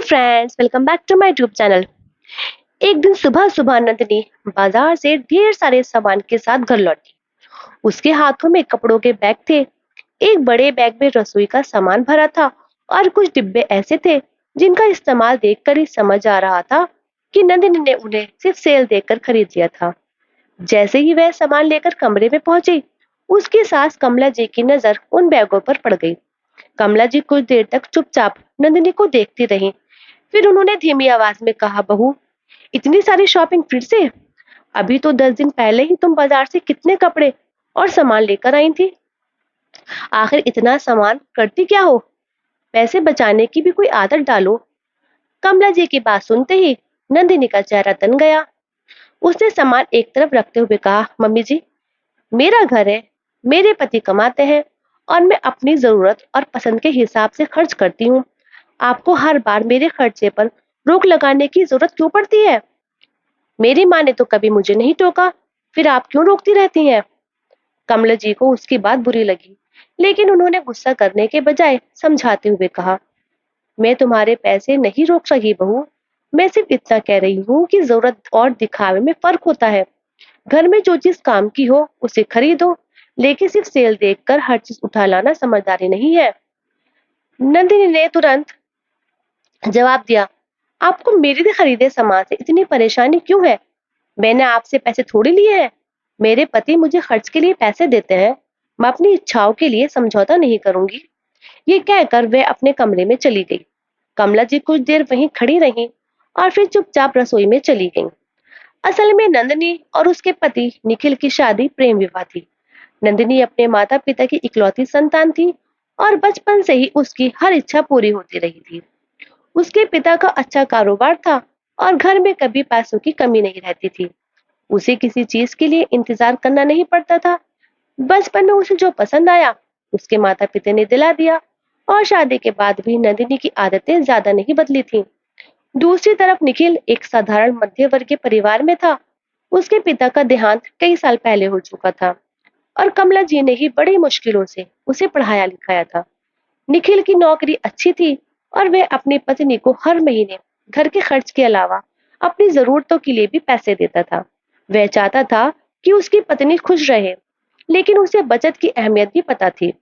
Friends, welcome back to my YouTube channel. एक दिन सुबह सुबह नंदिनी बाजार से ढेर सारे सामान के साथ घर लौटी। उसके हाथों में कपड़ों के बैग थे। एक बड़े बैग में रसोई का सामान भरा था और कुछ डिब्बे ऐसे थे जिनका इस्तेमाल देखकर ही समझ आ रहा था कि नंदिनी ने उन्हें सिर्फ सेल देखकर खरीद लिया था। जैसे ही वह सामान लेकर कमरे में पहुंची, उसकी सास कमला जी की नजर उन बैगों पर पड़ गई। कमला जी कुछ देर तक चुपचाप नंदिनी को देखती रही। फिर उन्होंने धीमी आवाज में कहा, बहू, इतनी सारी शॉपिंग फिर से? अभी तो 10 दिन पहले ही तुम बाजार से कितने कपड़े और सामान लेकर आई थी। आखिर इतना सामान करती क्या हो? पैसे बचाने की भी कोई आदत डालो। कमला जी की बात सुनते ही नंदिनी का चेहरा तन गया। उसने सामान एक तरफ रखते हुए कहा, मम्मी जी, मेरा घर है, मेरे पति कमाते हैं और मैं अपनी जरूरत और पसंद के हिसाब से खर्च करती हूँ। आपको हर बार मेरे खर्चे पर रोक लगाने की जरूरत क्यों पड़ती है? मेरी माँ ने तो कभी मुझे नहीं टोका, फिर आप क्यों रोकती रहती हैं? कमला जी को उसकी बात बुरी लगी, लेकिन उन्होंने गुस्सा करने के बजाय समझाते हुए कहा, मैं तुम्हारे पैसे नहीं रोक रही बहू। मैं सिर्फ इतना कह रही हूँ कि जरूरत और दिखावे में फर्क होता है। घर में जो चीज काम की हो उसे खरीदो, लेकिन सिर्फ सेल देखकर हर चीज उठा लाना समझदारी नहीं है। नंदिनी ने तुरंत जवाब दिया, आपको मेरे खरीदे सामान से इतनी परेशानी क्यों है? मैंने आपसे पैसे थोड़ी लिए हैं। मेरे पति मुझे खर्च के लिए पैसे देते हैं। मैं अपनी इच्छाओं के लिए समझौता नहीं करूंगी। ये कहकर वह अपने कमरे में चली गई। कमला जी कुछ देर वहीं खड़ी रहीं और फिर चुपचाप रसोई में चली गईं। असल में नंदिनी और उसके पति निखिल की शादी प्रेम विवाह थी। नंदिनी अपने माता पिता की इकलौती संतान थी और बचपन से ही उसकी हर इच्छा पूरी होती रही थी। उसके पिता का अच्छा कारोबार था और घर में कभी पैसों की कमी नहीं रहती थी। उसे किसी चीज के लिए इंतजार करना नहीं पड़ता था। बचपन में उसे जो पसंद आया उसके माता पिता ने दिला दिया और शादी के बाद भी नंदिनी की आदतें ज्यादा नहीं बदली थीं। दूसरी तरफ निखिल एक साधारण मध्य वर्गीय परिवार में था। उसके पिता का देहांत कई साल पहले हो चुका था और कमला जी ने ही बड़ी मुश्किलों से उसे पढ़ाया लिखाया था। निखिल की नौकरी अच्छी थी और वह अपनी पत्नी को हर महीने घर के खर्च के अलावा अपनी जरूरतों के लिए भी पैसे देता था। वह चाहता था कि उसकी पत्नी खुश रहे, लेकिन उसे बचत की अहमियत भी पता थी।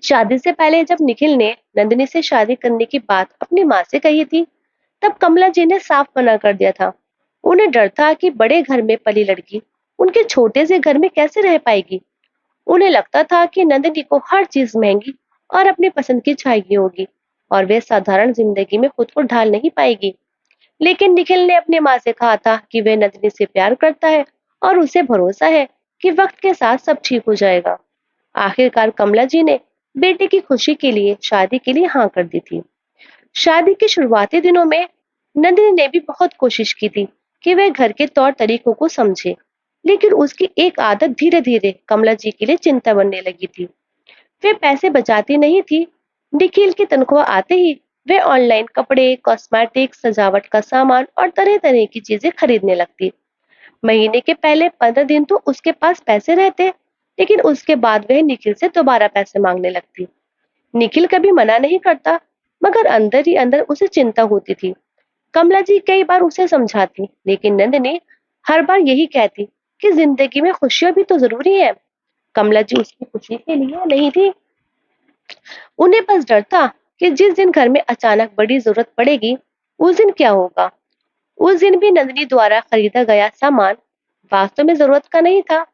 शादी से पहले जब निखिल ने नंदिनी से शादी करने की बात अपनी माँ से कही थी, तब कमला जी ने साफ मना कर दिया था। उन्हें डर था कि बड़े घर में पली लड़की उनके छोटे से घर में कैसे रह पाएगी। उन्हें लगता था कि नंदिनी को हर चीज महंगी और अपनी पसंद की चाहिए होगी और वे साधारण जिंदगी में खुद को ढाल नहीं पाएगी। लेकिन निखिल ने अपनी माँ से कहा था कि वह नंदिनी से प्यार करता है और उसे भरोसा है कि वक्त के साथ सब ठीक हो जाएगा। आखिरकार कमला जी ने बेटे की खुशी के लिए शादी के लिए हाँ कर दी थी। शादी के शुरुआती दिनों में नंदिनी ने भी बहुत कोशिश की थी कि वह घर के तौर तरीकों को समझे, लेकिन उसकी एक आदत धीरे धीरे कमला जी के लिए चिंता बनने लगी थी। वे पैसे बचाती नहीं थी। निखिल की तनख्वाह आते ही वे ऑनलाइन कपड़े, कॉस्मेटिक, सजावट का सामान और तरह तरह की चीजें खरीदने लगती। महीने के पहले 15 दिन तो उसके पास पैसे रहते, लेकिन उसके बाद वह निखिल से दोबारा पैसे मांगने लगती। निखिल कभी मना नहीं करता, मगर अंदर ही अंदर उसे चिंता होती थी। कमला जी कई बार उसे समझाती, लेकिन नंदिनी हर बार यही कहती कि जिंदगी में खुशियां भी तो जरूरी है। कमला जी उसकी खुशी के लिए नहीं थी। उन्हें बस डर था कि जिस दिन घर में अचानक बड़ी जरूरत पड़ेगी, उस दिन क्या होगा। उस दिन भी नंदिनी द्वारा खरीदा गया सामान वास्तव में जरूरत का नहीं था।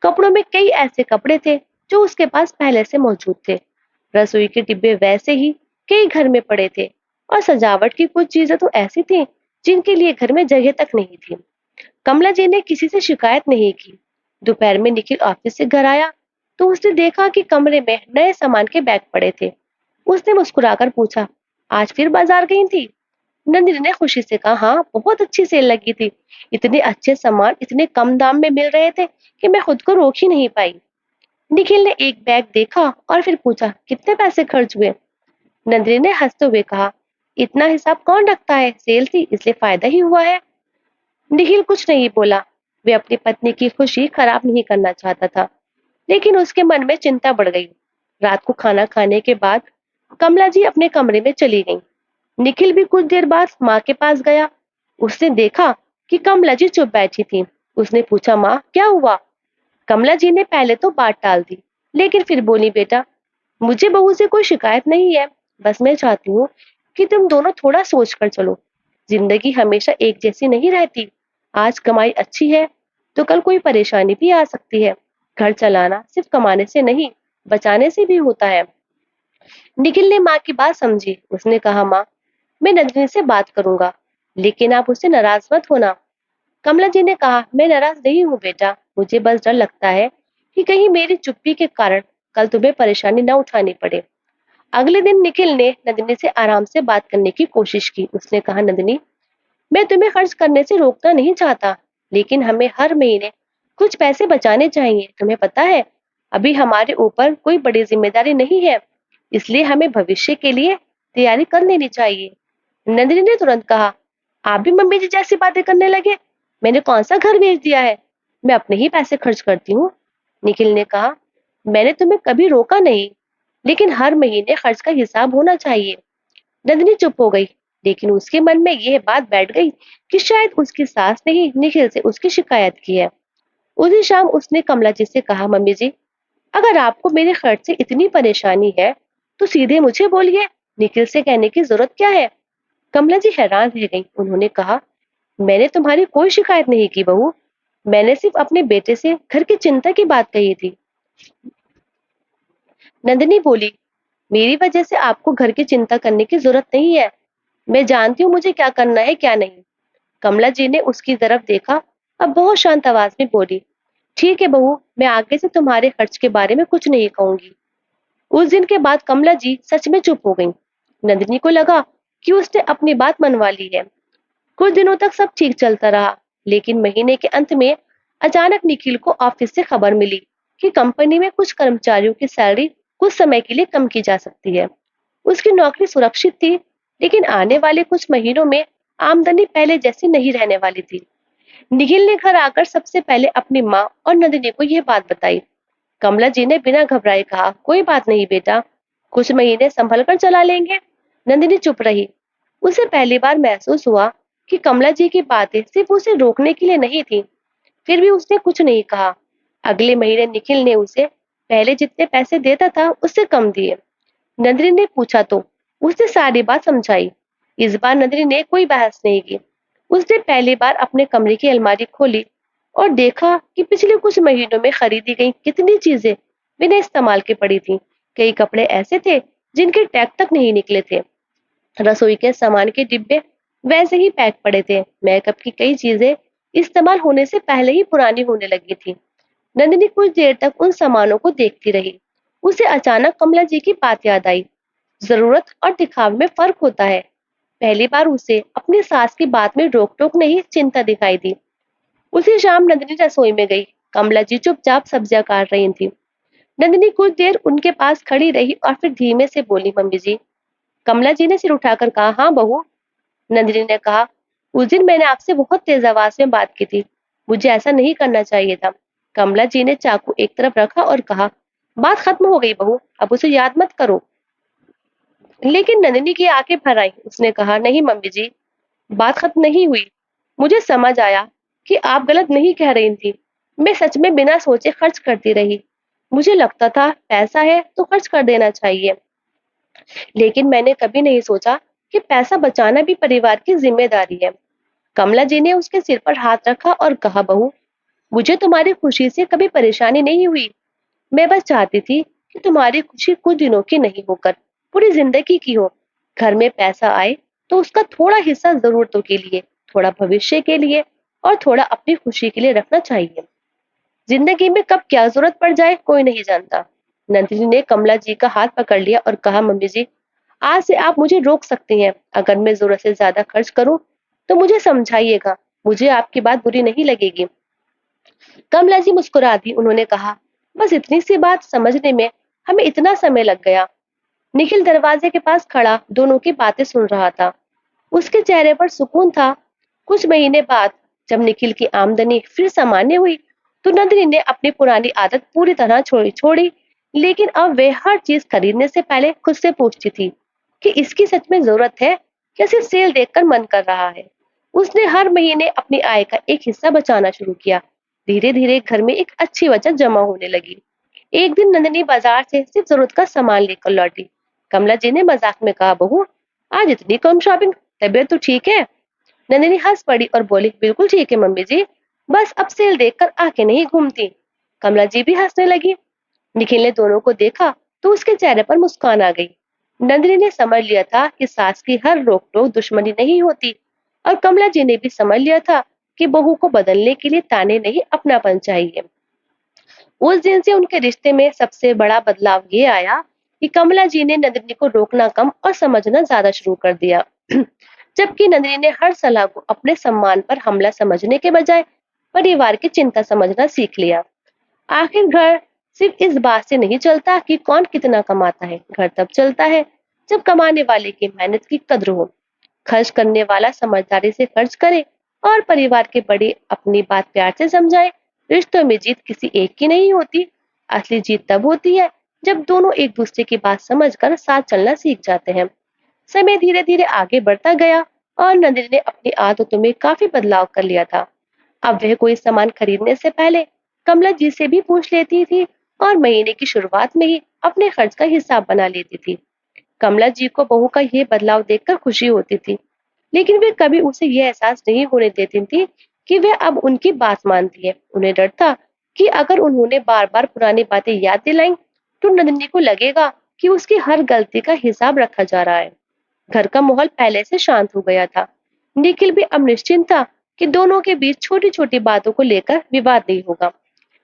कपड़ों में कई ऐसे कपड़े थे जो उसके पास पहले से मौजूद थे। रसोई के डिब्बे वैसे ही कई घर में पड़े थे और सजावट की कुछ चीजें तो ऐसी थी जिनके लिए घर में जगह तक नहीं थी। कमला जी ने किसी से शिकायत नहीं की। दोपहर में निखिल ऑफिस से घर आया तो उसने देखा कि कमरे में नए सामान के बैग पड़े थे। उसने मुस्कुराकर पूछा, आज फिर बाजार गई थी? नंदिनी ने खुशी से कहा, हाँ, बहुत अच्छी सेल लगी थी। इतने अच्छे सामान इतने कम दाम में मिल रहे थे कि मैं खुद को रोक ही नहीं पाई। निखिल ने एक बैग देखा और फिर पूछा, कितने पैसे खर्च हुए? नंदिनी ने हंसते हुए कहा, इतना हिसाब कौन रखता है, सेल थी इसलिए फायदा ही हुआ है। निखिल कुछ नहीं बोला। वे अपनी पत्नी की खुशी खराब नहीं करना चाहता था, लेकिन उसके मन में चिंता बढ़ गई। रात को खाना खाने के बाद कमला जी अपने कमरे में चली गईं। निखिल भी कुछ देर बाद माँ के पास गया। उसने देखा कि कमला जी चुप बैठी थी। उसने पूछा, माँ क्या हुआ? कमला जी ने पहले तो बात टाल दी, लेकिन फिर बोली, बेटा मुझे बहू से कोई शिकायत नहीं है। बस मैं चाहती हूँ कि तुम दोनों थोड़ा सोच कर चलो। जिंदगी हमेशा एक जैसी नहीं रहती। आज कमाई अच्छी है तो कल कोई परेशानी भी आ सकती है। घर चलाना सिर्फ कमाने से नहीं, बचाने से भी होता है। निखिल ने माँ की बात समझी। उसने कहा, माँ मैं नंदिनी से बात करूंगा, लेकिन आप उससे नाराज मत होना। कमला जी ने कहा, मैं नाराज नहीं हूँ बेटा, मुझे बस डर लगता है कि कहीं मेरी चुप्पी के कारण कल तुम्हें परेशानी न उठानी पड़े। अगले दिन निखिल ने नंदिनी से आराम से बात करने की कोशिश की। उसने कहा, नंदिनी मैं तुम्हें खर्च करने से रोकना नहीं चाहता, लेकिन हमें हर महीने कुछ पैसे बचाने चाहिए। तुम्हें पता है अभी हमारे ऊपर कोई बड़ी जिम्मेदारी नहीं है, इसलिए हमें भविष्य के लिए तैयारी कर लेनी चाहिए। नंदिनी ने तुरंत कहा, आप भी मम्मी जी जैसी बातें करने लगे। मैंने कौन सा घर बेच दिया है? मैं अपने ही पैसे खर्च करती हूँ। निखिल ने कहा, मैंने तुम्हें कभी रोका नहीं, लेकिन हर महीने खर्च का हिसाब होना चाहिए। नंदिनी चुप हो गई, लेकिन उसके मन में यह बात बैठ गई कि शायद उसकी सास ने ही निखिल से उसकी शिकायत की है। उसी शाम उसने कमला जी से कहा, मम्मी जी अगर आपको मेरे खर्च से इतनी परेशानी है तो सीधे मुझे बोलिए, निखिल से कहने की जरूरत क्या है? कमला जी हैरान रह गई। उन्होंने कहा, मैंने तुम्हारी कोई शिकायत नहीं की बहू, मैंने सिर्फ अपने बेटे से घर की चिंता की बात कही थी। नंदिनी बोली, मेरी वजह से आपको घर की चिंता करने की जरूरत नहीं है। मैं जानती हूँ मुझे क्या करना है क्या नहीं। कमला जी ने उसकी तरफ देखा। अब बहुत शांत आवाज में बोली, ठीक है बहू, मैं आगे से तुम्हारे खर्च के बारे में कुछ नहीं कहूंगी। उस दिन के बाद कमला जी सच में चुप हो गईं। नंदिनी को लगा कि उसने अपनी बात मनवा ली है। कुछ दिनों तक सब ठीक चलता रहा, लेकिन महीने के अंत में अचानक निखिल को ऑफिस से खबर मिली कि कंपनी में कुछ कर्मचारियों की सैलरी कुछ समय के लिए कम की जा सकती है। उसकी नौकरी सुरक्षित थी, लेकिन आने वाले कुछ महीनों में आमदनी पहले जैसी नहीं रहने वाली थी। निखिल ने घर आकर सबसे पहले अपनी माँ और नंदिनी को यह बात बताई। कमला जी ने बिना घबराए कहा, कोई बात नहीं बेटा, कुछ महीने संभल कर चला लेंगे। नंदिनी चुप रही। उसे पहली बार महसूस हुआ कि कमला जी की बातें सिर्फ उसे रोकने के लिए नहीं थी। फिर भी उसने कुछ नहीं कहा। अगले महीने निखिल ने उसे पहले जितने पैसे देता था उससे कम दिए। नंदिनी ने पूछा तो उसने सारी बात समझाई। इस बार नंदिनी ने कोई बहस नहीं की। उसने पहली बार अपने कमरे की अलमारी खोली और देखा कि पिछले कुछ महीनों में खरीदी गई कितनी चीजें बिना इस्तेमाल के पड़ी थी। कई कपड़े ऐसे थे जिनके टैग तक नहीं निकले थे। रसोई के सामान के डिब्बे वैसे ही पैक पड़े थे। मेकअप की कई चीजें इस्तेमाल होने से पहले ही पुरानी होने लगी थी। नंदिनी कुछ देर तक उन सामानों को देखती रही। उसे अचानक कमला जी की बात याद आई। जरूरत और दिखावे में फर्क होता है। पहली बार उसे अपनी सास की बात में रोक टोक नहीं, चिंता दिखाई दी। उसी शाम नंदिनी रसोई में गई। कमला जी चुपचाप सब्जियां काट रही थी। नंदिनी कुछ देर उनके पास खड़ी रही और फिर धीमे से बोली, मम्मी जी। कमला जी ने सिर उठाकर कहा, हाँ बहू। नंदिनी ने कहा, उस दिन मैंने आपसे बहुत तेज आवाज में बात की थी, मुझे ऐसा नहीं करना चाहिए था। कमला जी ने चाकू एक तरफ रखा और कहा, बात खत्म हो गई बहू, अब उसे याद मत करो। लेकिन नंदिनी की आंखें भर आई। उसने कहा, नहीं मम्मी जी, बात खत्म नहीं हुई। मुझे समझ आया कि आप गलत नहीं कह रही थी। मैं सच में बिना सोचे खर्च करती रही। मुझे लगता था पैसा है तो खर्च कर देना चाहिए, लेकिन मैंने कभी नहीं सोचा कि पैसा बचाना भी परिवार की जिम्मेदारी है। कमला जी ने उसके सिर पर हाथ रखा और कहा, बहू मुझे तुम्हारी खुशी से कभी परेशानी नहीं हुई। मैं बस चाहती थी कि तुम्हारी खुशी कुछ दिनों की नहीं होकर पूरी जिंदगी की हो। घर में पैसा आए तो उसका थोड़ा हिस्सा जरूरतों के लिए, थोड़ा भविष्य के लिए और थोड़ा अपनी खुशी के लिए रखना चाहिए। जिंदगी में कब क्या जरूरत पड़ जाए कोई नहीं जानता। नंदिनी ने कमला जी का हाथ पकड़ लिया और कहा, मम्मी जी आज से आप मुझे रोक सकती हैं। अगर मैं जरूरत से ज्यादा खर्च करूं तो मुझे समझाइएगा, मुझे आपकी बात बुरी नहीं लगेगी। कमला जी मुस्कुरा दी। उन्होंने कहा, बस इतनी सी बात समझने में हमें इतना समय लग गया। निखिल दरवाजे के पास खड़ा दोनों की बातें सुन रहा था। उसके चेहरे पर सुकून था। कुछ महीने बाद जब निखिल की आमदनी फिर सामान्य हुई तो नंदिनी ने अपनी पुरानी आदत पूरी तरह छोड़ी। लेकिन अब वे हर चीज खरीदने से पहले खुद से पूछती थी कि इसकी सच में जरूरत है या सिर्फ सेल देखकर मन कर रहा है। उसने हर महीने अपनी आय का एक हिस्सा बचाना शुरू किया। धीरे धीरे घर में एक अच्छी बचत जमा होने लगी। एक दिन नंदिनी बाजार से सिर्फ जरूरत का सामान लेकर लौटी। कमला जी ने मजाक में कहा, बहू आज इतनी कम शॉपिंग, तबीयत तो ठीक है? नंदिनी हंस पड़ी और बोली, बिल्कुल ठीक है मम्मी जी, बस अब सेल देखकर आंखें नहीं घूमती। कमला जी भी हंसने लगी। निखिल ने दोनों को देखा तो उसके चेहरे पर मुस्कान आ गई। नंदिनी ने समझ लिया था कि सास की हर रोक टोक दुश्मनी नहीं होती, और कमला जी ने भी समझ लिया था कि बहू को बदलने के लिए ताने नहीं, अपनापन चाहिए। उस दिन से उनके रिश्ते में सबसे बड़ा बदलाव ये आया कि कमला जी ने नंदिनी को रोकना कम और समझना ज्यादा शुरू कर दिया। जबकि नंदिनी ने हर सलाह को अपने सम्मान पर हमला समझने के बजाय परिवार की चिंता समझना सीख लिया। आखिर घर सिर्फ इस बात से नहीं चलता कि कौन कितना कमाता है। घर तब चलता है जब कमाने वाले की मेहनत की कद्र हो, खर्च करने वाला समझदारी से खर्च करे, और परिवार के बड़े अपनी बात प्यार से समझाए। रिश्तों में जीत किसी एक की नहीं होती। असली जीत तब होती है जब दोनों एक दूसरे की बात समझकर साथ चलना सीख जाते हैं। समय धीरे धीरे आगे बढ़ता गया और नंदिनी ने अपनी आदतों में काफी बदलाव कर लिया था। अब वह कोई सामान खरीदने से पहले कमला जी से भी पूछ लेती थी, और महीने की शुरुआत में ही अपने खर्च का हिसाब बना लेती थी। कमला जी को बहू का ये बदलाव देखकर खुशी होती थी, लेकिन वे कभी उसे यह एहसास नहीं होने देती थी कि वह अब उनकी बात मानती है। उन्हें डर था कि अगर उन्होंने बार बार पुरानी बातें याद दिलाई तो नंदिनी को लगेगा कि उसकी हर गलती का हिसाब रखा जा रहा है। घर का माहौल पहले से शांत हो गया था। निखिल भी अब निश्चिंत था कि दोनों के बीच छोटी छोटी बातों को लेकर विवाद नहीं होगा।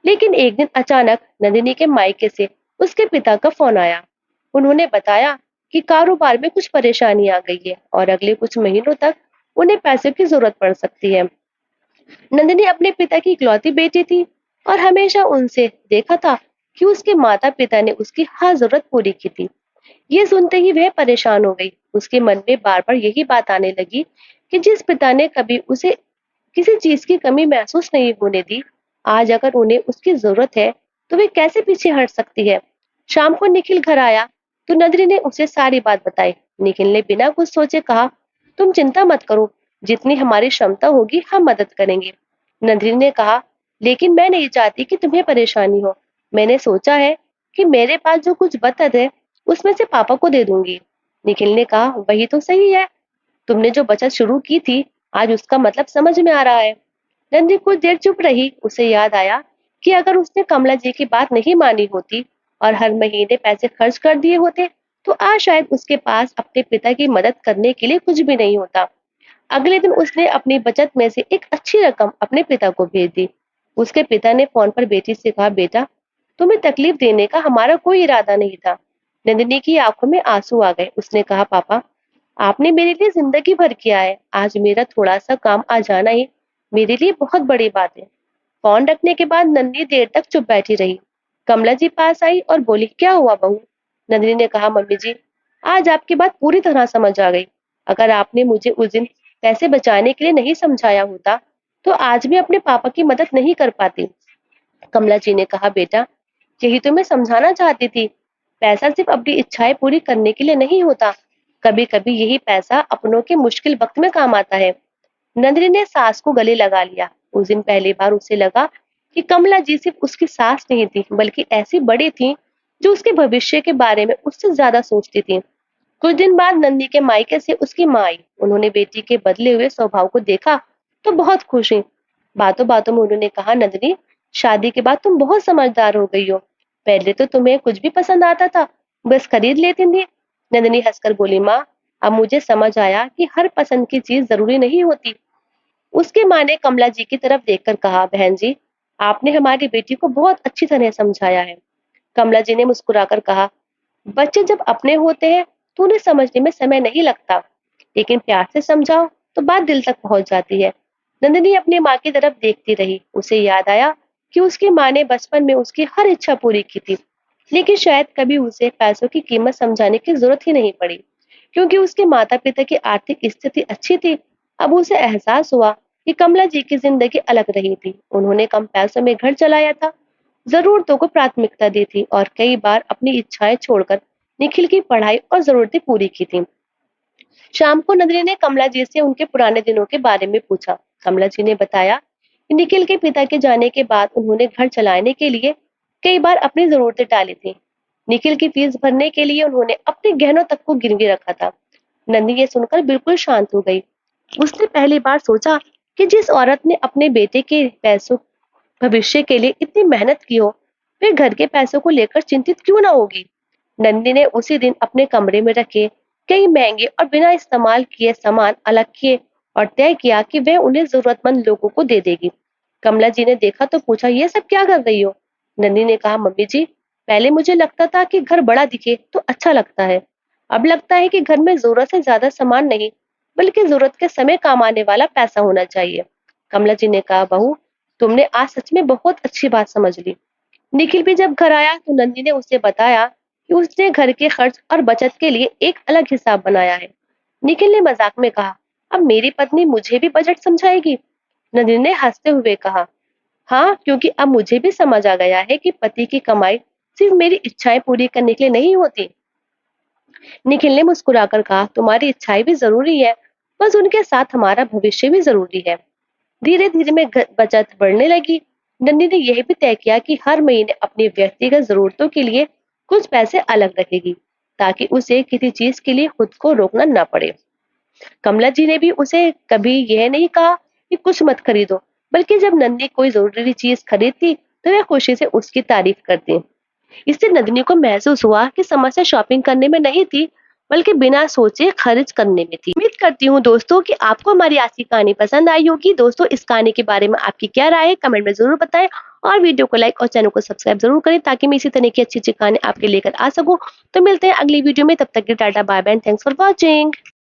लेकिन एक दिन अचानक नंदिनी के मायके से उसके पिता का फोन आया। उन्होंने बताया कि कारोबार में कुछ परेशानी आ गई है और अगले कुछ महीनों तक उन्हें पैसे की जरूरत पड़ सकती है। नंदिनी अपने पिता की इकलौती बेटी थी और हमेशा उनसे देखा था कि उसके माता पिता ने उसकी हर जरूरत पूरी की थी। ये सुनते ही वह परेशान हो गई। उसके मन में बार बार यही बात आने लगी कि जिस पिता ने कभी उसे किसी चीज की कमी महसूस नहीं होने दी, आज अगर उन्हें उसकी जरूरत है तो वे कैसे पीछे हट सकती है। शाम को निखिल घर आया तो नंदिनी ने उसे सारी बात बताई। निखिल ने बिना कुछ सोचे कहा, तुम चिंता मत करो, जितनी हमारी क्षमता होगी हम मदद करेंगे। नंदिनी ने कहा, लेकिन मैं नहीं चाहती कि तुम्हें परेशानी हो। मैंने सोचा है कि मेरे पास जो कुछ बचत है उसमें से पापा को दे दूंगी। निखिल ने कहा, वही तो सही है, तुमने जो बचत शुरू की थी आज उसका मतलब समझ में आ रहा है। नंदी कुछ देर चुप रही। उसे याद आया कि अगर उसने कमला जी की बात नहीं मानी होती और हर महीने पैसे खर्च कर दिए होते तो आज शायद उसके पास अपने पिता की मदद करने के लिए कुछ भी नहीं होता। अगले दिन उसने अपनी बचत में से एक अच्छी रकम अपने पिता को भेज दी। उसके पिता ने फोन पर बेटी से कहा, बेटा तुम्हें तकलीफ देने का हमारा कोई इरादा नहीं था। नंदिनी की आंखों में आंसू आ गए। उसने कहा, पापा आपने मेरे लिए जिंदगी भर किया है, आज मेरा थोड़ा सा काम आ जाना ही मेरे लिए बहुत बड़ी बात है। फोन रखने के बाद नंदिनी देर तक चुप बैठी रही। कमला जी पास आई और बोली, क्या हुआ बहू? नंदिनी ने कहा, मम्मी जी आज आपकी बात पूरी तरह समझ आ गई। अगर आपने मुझे उस दिन पैसे बचाने के लिए नहीं समझाया होता तो आज भी अपने पापा की मदद नहीं कर पाती। कमला जी ने कहा, बेटा यही तो मैं समझाना चाहती थी, पैसा सिर्फ अपनी इच्छाएं पूरी करने के लिए नहीं होता, कभी कभी यही पैसा अपनों के मुश्किल वक्त में काम आता है। नंदिनी ने सास को गले लगा लिया। उस दिन पहली बार उसे लगा कि कमला जी सिर्फ उसकी सास नहीं थी, बल्कि ऐसी बड़ी थी जो उसके भविष्य के बारे में उससे ज्यादा सोचती थी। कुछ दिन बाद नंदी के मायके से उसकी माँ आई। उन्होंने बेटी के बदले हुए स्वभाव को देखा तो बहुत खुश हुई। बातों बातों में उन्होंने कहा, नंदिनी शादी के बाद तुम बहुत समझदार हो गई हो। पहले तो तुम्हें कुछ भी पसंद आता था बस खरीद लेती थी। नंदिनी हंसकर बोली, माँ अब मुझे समझ आया कि हर पसंद की चीज जरूरी नहीं होती। उसके माँ ने कमला जी की तरफ देखकर कहा, बहन जी आपने हमारी बेटी को बहुत अच्छी तरह समझाया है। कमला जी ने मुस्कुराकर कहा, बच्चे जब अपने होते हैं तो उन्हें समझने में समय नहीं लगता, लेकिन प्यार से समझाओ तो बात दिल तक पहुंच जाती है। नंदिनी अपनी माँ की तरफ देखती रही। उसे याद आया कि उसकी माँ ने बचपन में उसकी हर इच्छा पूरी की थी, लेकिन शायद कभी उसे पैसों की कीमत समझाने की जरूरत ही नहीं पड़ी, क्योंकि उसके माता पिता की आर्थिक स्थिति अच्छी थी। अब उसे एहसास हुआ कि कमला जी की जिंदगी अलग रही थी। उन्होंने कम पैसों में घर चलाया था, जरूरतों को प्राथमिकता दी थी और कई बार अपनी इच्छाएं छोड़कर निखिल की पढ़ाई और जरूरतें पूरी की थी। शाम को नंदिनी ने कमला जी से उनके पुराने दिनों के बारे में पूछा। कमला जी ने बताया कि निखिल के पिता के जाने के बाद उन्होंने घर चलाने के लिए कई बार अपनी जरूरतें टाली थी। निखिल की फीस भरने के लिए उन्होंने अपने गहनों तक को गिरवी रखा था। नंदिनी ये सुनकर बिल्कुल शांत हो गई। उसने पहली बार सोचा कि जिस औरत ने अपने बेटे के पैसों भविष्य के लिए इतनी मेहनत की हो, वे घर के पैसों को लेकर चिंतित क्यों ना होगी। नंदिनी ने उसी दिन अपने कमरे में रखे कई महंगे और बिना इस्तेमाल किए सामान अलग किए और तय किया कि वह उन्हें जरूरतमंद लोगों को दे देगी। कमला जी ने देखा तो पूछा, ये सब क्या कर रही हो? नंदिनी ने कहा, मम्मी जी, पहले मुझे लगता था कि घर बड़ा दिखे तो अच्छा लगता है। अब लगता है कि घर में जरूरत से ज्यादा सामान नहीं, बल्कि जरूरत के समय काम आने वाला पैसा होना चाहिए। कमला जी ने कहा, बहू, तुमने आज सच में बहुत अच्छी बात समझ ली। निखिल भी जब घर आया तो नंदी ने उसे बताया कि उसने घर के खर्च और बचत के लिए एक अलग हिसाब बनाया है। निखिल ने मजाक में कहा, अब मेरी पत्नी मुझे भी बजट समझाएगी। नंदिनी ने हंसते हुए कहा, हाँ, क्योंकि अब मुझे भी समझ आ गया है कि पति की कमाई सिर्फ मेरी इच्छाएं पूरी करने के लिए नहीं होती। निखिल ने मुस्कुराकर कहा, तुम्हारी इच्छाएं भी जरूरी है, बस उनके साथ हमारा भविष्य भी जरूरी है। धीरे धीरे में बचत बढ़ने लगी। नंदी ने यह भी तय किया कि हर महीने अपनी व्यक्तिगत जरूरतों के लिए कुछ पैसे अलग रखेगी, ताकि उसे किसी चीज के लिए खुद को रोकना न पड़े। कमला जी ने भी उसे कभी यह नहीं कहा कि कुछ मत खरीदो, बल्कि जब नंदी कोई जरूरी चीज खरीदती तो वह खुशी से उसकी तारीफ करती। इससे नंदिनी को महसूस हुआ कि समस्या शॉपिंग करने में नहीं थी, बल्कि बिना सोचे खर्च करने में थी। उम्मीद करती हूँ दोस्तों कि आपको हमारी आज की कहानी पसंद आई होगी। दोस्तों, इस कहानी के बारे में आपकी क्या राय है कमेंट में जरूर बताएं और वीडियो को लाइक और चैनल को सब्सक्राइब जरूर करें, ताकि मैं इसी तरह की अच्छी अच्छी कहानी आपके लेकर आ सकूं। तो मिलते हैं अगली वीडियो में, तब तक के tata bye bye, thanks for watching.